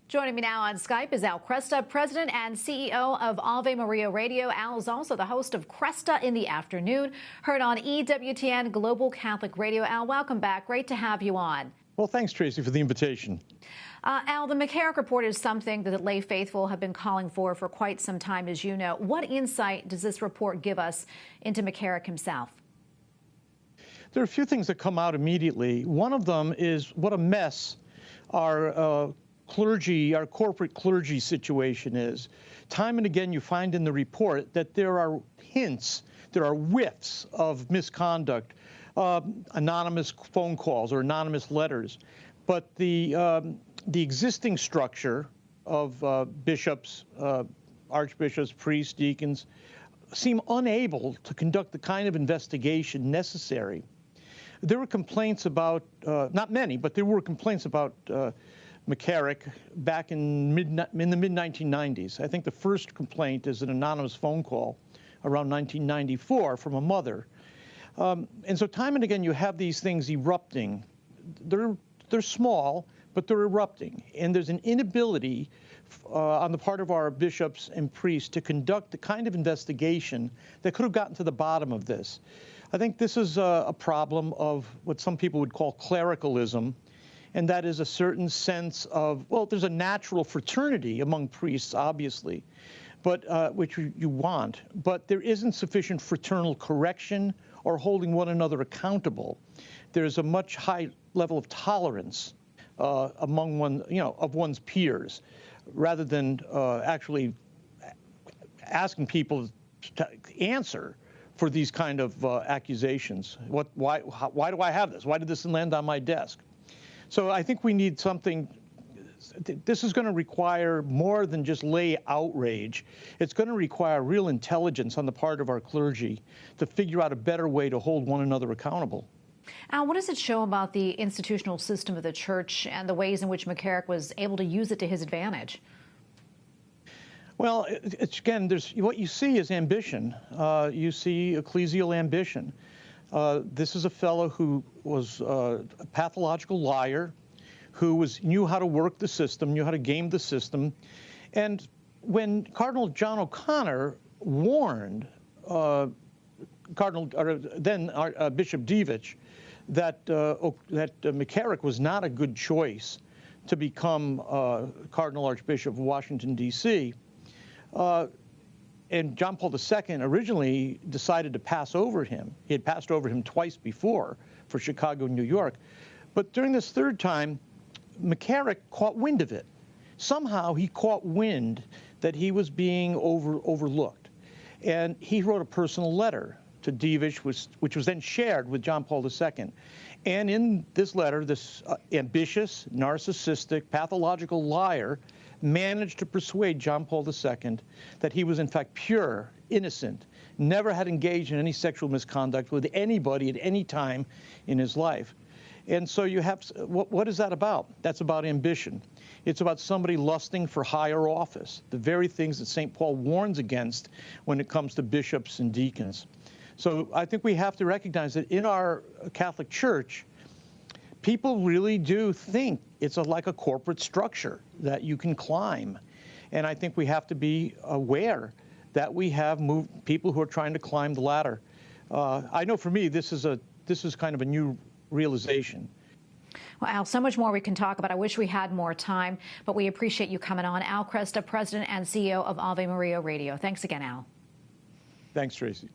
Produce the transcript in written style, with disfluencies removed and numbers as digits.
Joining me now on Skype is Kresta, President and CEO of Ave Maria Radio. Al is also the host of Kresta in the Afternoon, heard on EWTN Global Catholic Radio. Al, welcome back. Great to have you on. Well, thanks, Tracy, for the invitation. Al, the McCarrick report is something that lay faithful have been calling for quite some time, as you know. What insight does this report give us into McCarrick himself? There are a few things that come out immediately. One of them is what a mess our corporate clergy situation is. Time and again, you find in the report that there are hints, there are whiffs of misconduct, anonymous phone calls or anonymous letters. But the existing structure of bishops, archbishops, priests, deacons, seem unable to conduct the kind of investigation necessary. There were complaints about, not many, but there were complaints about McCarrick back in the mid-1990s. I think the first complaint is an anonymous phone call around 1994 from a mother. And so time and again, you have these things erupting. They're small, but they're erupting. And there's an inability on the part of our bishops and priests to conduct the kind of investigation that could have gotten to the bottom of this. I think this is a problem of what some people would call clericalism, and that is a certain sense of, well, there's a natural fraternity among priests, obviously, but which you want, but there isn't sufficient fraternal correction or holding one another accountable. There's a much high level of tolerance among one's peers, rather than actually asking people to answer for these kind of accusations. Why do I have this? Why did this land on my desk? So I think we need something. This is going to require more than just lay outrage. It's going to require real intelligence on the part of our clergy to figure out a better way to hold one another accountable. Al, what does it show about the institutional system of the church and the ways in which McCarrick was able to use it to his advantage? Well, again, what you see is ambition. You see ecclesial ambition. This is a fellow who was a pathological liar, who knew how to work the system, knew how to game the system. And when Cardinal John O'Connor warned Bishop Dievich that McCarrick was not a good choice to become Cardinal Archbishop of Washington, D.C., and John Paul II originally decided to pass over him. He had passed over him twice before for Chicago and New York. But during this third time, McCarrick caught wind of it. Somehow he caught wind that he was being overlooked. And he wrote a personal letter to Dievich, which was then shared with John Paul II. And in this letter, this ambitious, narcissistic, pathological liar managed to persuade John Paul II that he was in fact pure, innocent, never had engaged in any sexual misconduct with anybody at any time in his life. And so you have, what is that about? That's about ambition. It's about somebody lusting for higher office, the very things that St. Paul warns against when it comes to bishops and deacons. So I think we have to recognize that in our Catholic Church, people really do think it's like a corporate structure that you can climb. And I think we have to be aware that we have people who are trying to climb the ladder. I know for me, this is kind of a new realization. Well, Al, so much more we can talk about. I wish we had more time, but we appreciate you coming on. Al Kresta, President and CEO of Ave Maria Radio. Thanks again, Al. Thanks, Tracy.